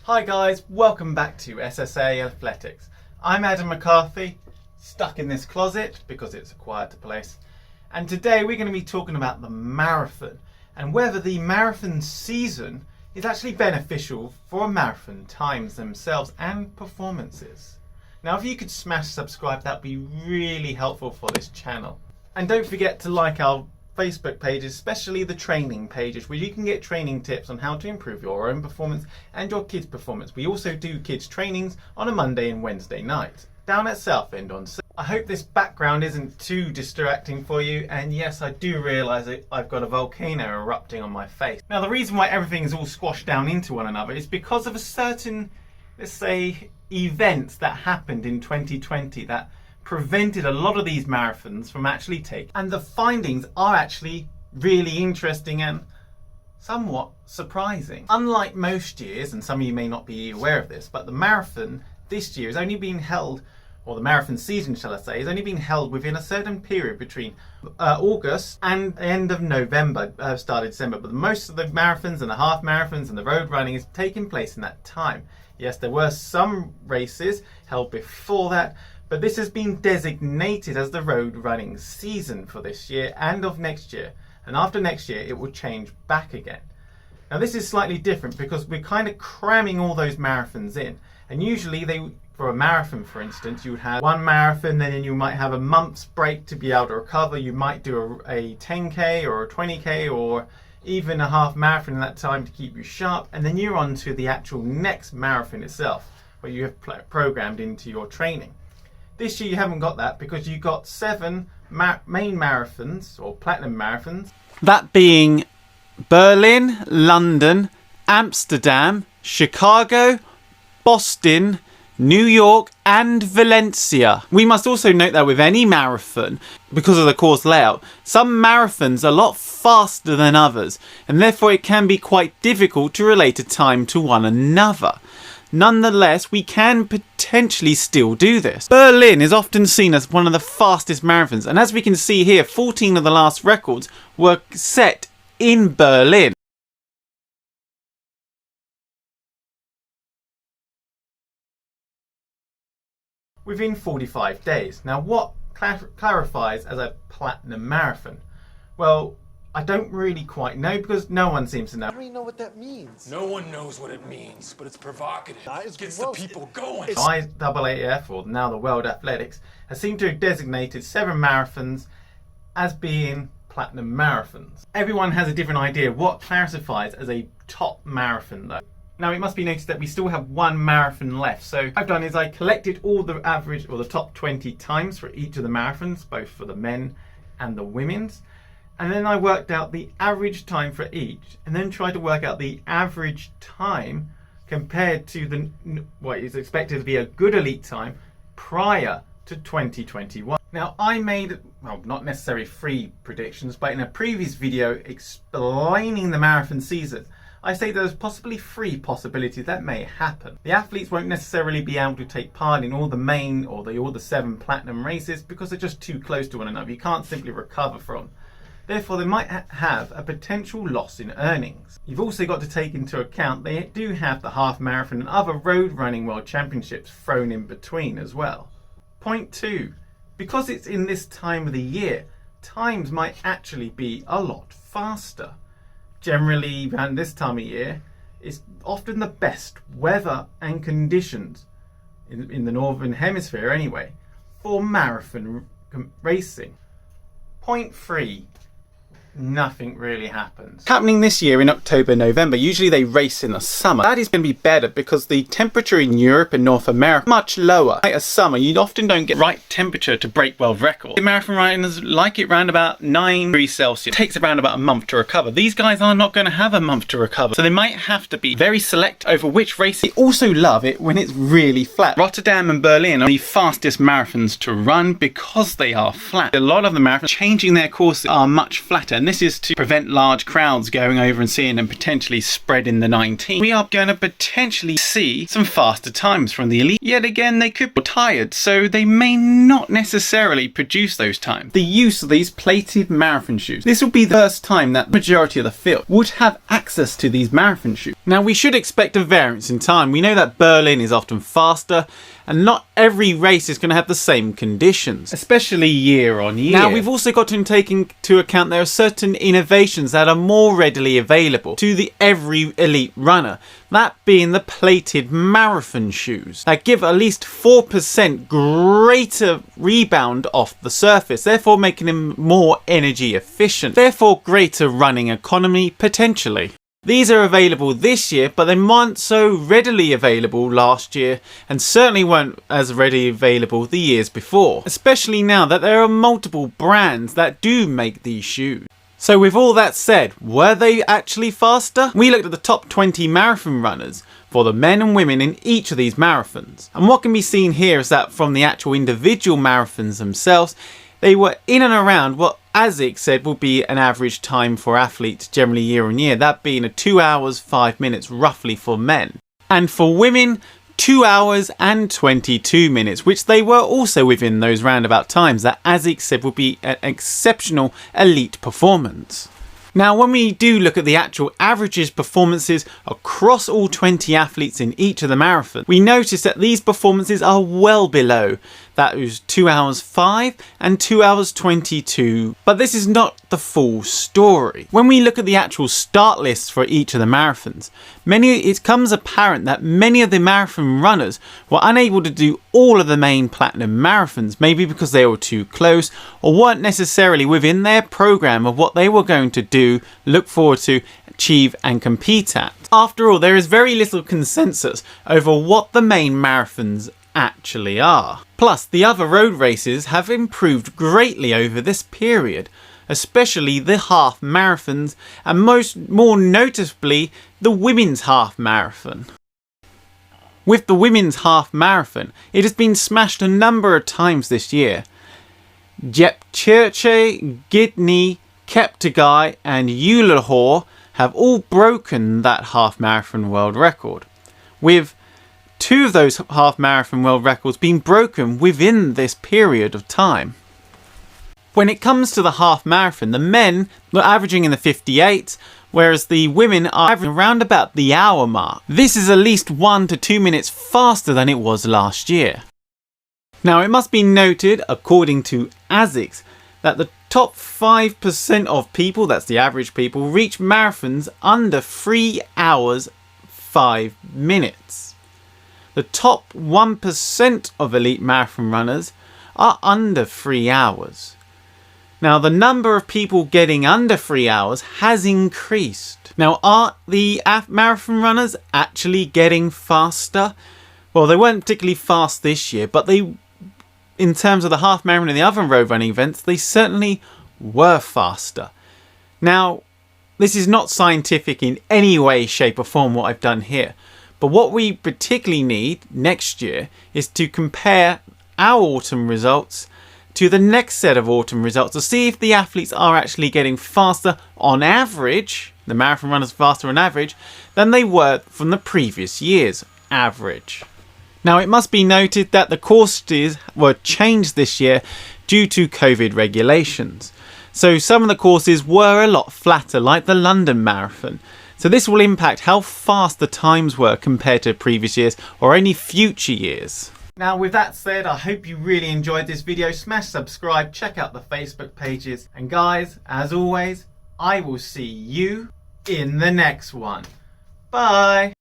Hi guys, welcome back to SSA Athletics. I'm Adam McCarthy, stuck in this closet because it's a quieter place. And today we're going to be talking about the marathon and whether the marathon season is actually beneficial for marathon times themselves and performances. Now if you could smash subscribe, that'd be really helpful for this channel. And don't forget to like our Facebook pages, especially the training pages, where you can get training tips on how to improve your own performance and your kids' performance. We also do kids' trainings on a Monday and Wednesday night down at Southend on Saturday. I hope this background isn't too distracting for you, and yes, I do realise that I've got a volcano erupting on my face. Now the reason why everything is all squashed down into one another is because of a certain, let's say, events that happened in 2020 that prevented a lot of these marathons from actually taking, and the findings are actually really interesting and somewhat surprising. Unlike most years, and some of you may not be aware of this, but the marathon this year is only being held, or the marathon season shall I say, is only being held within a certain period between August and the end of November, start of December, but most of the marathons and the half marathons and the road running is taking place in that time. Yes, there were some races held before that, but this has been designated as the road running season for this year and of next year. And after next year, it will change back again. Now this is slightly different because we're kind of cramming all those marathons in. And usually for a marathon, for instance, you would have one marathon, then you might have a month's break to be able to recover. You might do a 10K or a 20K or even a half marathon in that time to keep you sharp. And then you're on to the actual next marathon itself, where you have programmed into your training. This year you haven't got that because you've got 7 main marathons or platinum marathons. That being Berlin, London, Amsterdam, Chicago, Bostin, New York and Valencia. We must also note that with any marathon, because of the course layout, some marathons are a lot faster than others and therefore it can be quite difficult to relate a time to one another. Nonetheless, we can potentially still do this. Berlin is often seen as one of the fastest marathons, and as we can see here, 14 of the last records were set in Berlin. Within 45 days. Now what clarifies as a platinum marathon? Well, I don't really quite know because no one seems to know. I don't even know what that means. No one knows what it means, but it's provocative. It gets the people going. IAAF, or now the World Athletics, has seemed to have designated 7 marathons as being platinum marathons. Everyone has a different idea of what classifies as a top marathon though. Now it must be noted that we still have 1 marathon left. So what I've done is I collected all the average or the top 20 times for each of the marathons, both for the men and the women's. And then I worked out the average time for each and then tried to work out the average time compared to what is expected to be a good elite time prior to 2021. Now I made, well, not necessarily 3 predictions, but in a previous video explaining the marathon season, I say there's possibly 3 possibilities that may happen. The athletes won't necessarily be able to take part in all the main or all the 7 platinum races because they're just too close to one another. You can't simply recover from. Therefore, they might have a potential loss in earnings. You've also got to take into account they do have the half marathon and other road running world championships thrown in between as well. Point 2. Because it's in this time of the year, times might actually be a lot faster. Generally, around this time of year, it's often the best weather and conditions in the northern hemisphere anyway for marathon racing. Point 3. Nothing really happens. Happening this year in October, November. Usually they race in the summer. That is going to be better because the temperature in Europe and North America is much lower. Like a summer, you often don't get the right temperature to break world records. The marathon runners like it around about 9 degrees Celsius. It takes around about a month to recover. These guys are not going to have a month to recover. So they might have to be very select over which race. They also love it when it's really flat. Rotterdam and Berlin are the fastest marathons to run because they are flat. A lot of the marathons changing their courses are much flatter. and this is to prevent large crowds going over and seeing and potentially spreading the 19. We are going to potentially see some faster times from the elite. Yet again, they could be tired, so they may not necessarily produce those times. The use of these plated marathon shoes. This will be the first time that the majority of the field would have access to these marathon shoes. Now, we should expect a variance in time. We know that Berlin is often faster, and not every race is going to have the same conditions, especially year on year. Now, we've also got to take into account there are certain innovations that are more readily available to the every elite runner, that being the plated marathon shoes that give at least 4% greater rebound off the surface, therefore making them more energy efficient, therefore greater running economy potentially. These are available this year, but they weren't so readily available last year, and certainly weren't as readily available the years before, especially now that there are multiple brands that do make these shoes. So with all that said, were they actually faster? We looked at the top 20 marathon runners for the men and women in each of these marathons, and what can be seen here is that from the actual individual marathons themselves, they were in and around what ASIC said will be an average time for athletes generally year on year, that being 2 hours 5 minutes roughly for men. And for women, 2 hours and 22 minutes, which they were also within those roundabout times that ASIC said would be an exceptional elite performance. Now, when we do look at the actual averages performances across all 20 athletes in each of the marathons, we notice that these performances are well below that was 2 hours 5 and 2 hours 22. But this is not the full story. When we look at the actual start lists for each of the marathons, it becomes apparent that many of the marathon runners were unable to do all of the main platinum marathons, maybe because they were too close or weren't necessarily within their program of what they were going to do, look forward to, achieve and compete at. After all, there is very little consensus over what the main marathons actually are. Plus, the other road races have improved greatly over this period, especially the half marathons and more noticeably the women's half marathon. With the women's half marathon, it has been smashed a number of times this year. Jepchirche, Gidney, Keptegei and Eulahor have all broken that half marathon world record, with 2 of those half marathon world records being broken within this period of time. When it comes to the half marathon, the men were averaging in the 58s, whereas the women are averaging around about the hour mark. This is at least 1 to 2 minutes faster than it was last year. Now, it must be noted, according to ASICS, that the top 5% of people, that's the average people, reach marathons under 3 hours 5 minutes. The top 1% of elite marathon runners are under 3 hours. Now, the number of people getting under 3 hours has increased. Now, are the marathon runners actually getting faster? Well, they weren't particularly fast this year, but they, in terms of the half marathon and the other road running events, they certainly were faster. Now, this is not scientific in any way, shape or form what I've done here. But what we particularly need next year is to compare our autumn results to the next set of autumn results to see if the athletes are actually getting faster on average, the marathon runners faster on average, than they were from the previous year's average. Now, it must be noted that the courses were changed this year due to COVID regulations. So some of the courses were a lot flatter, like the London Marathon. So this will impact how fast the times were compared to previous years or any future years. Now, with that said, I hope you really enjoyed this video. Smash subscribe, check out the Facebook pages. And guys, as always, I will see you in the next one. Bye.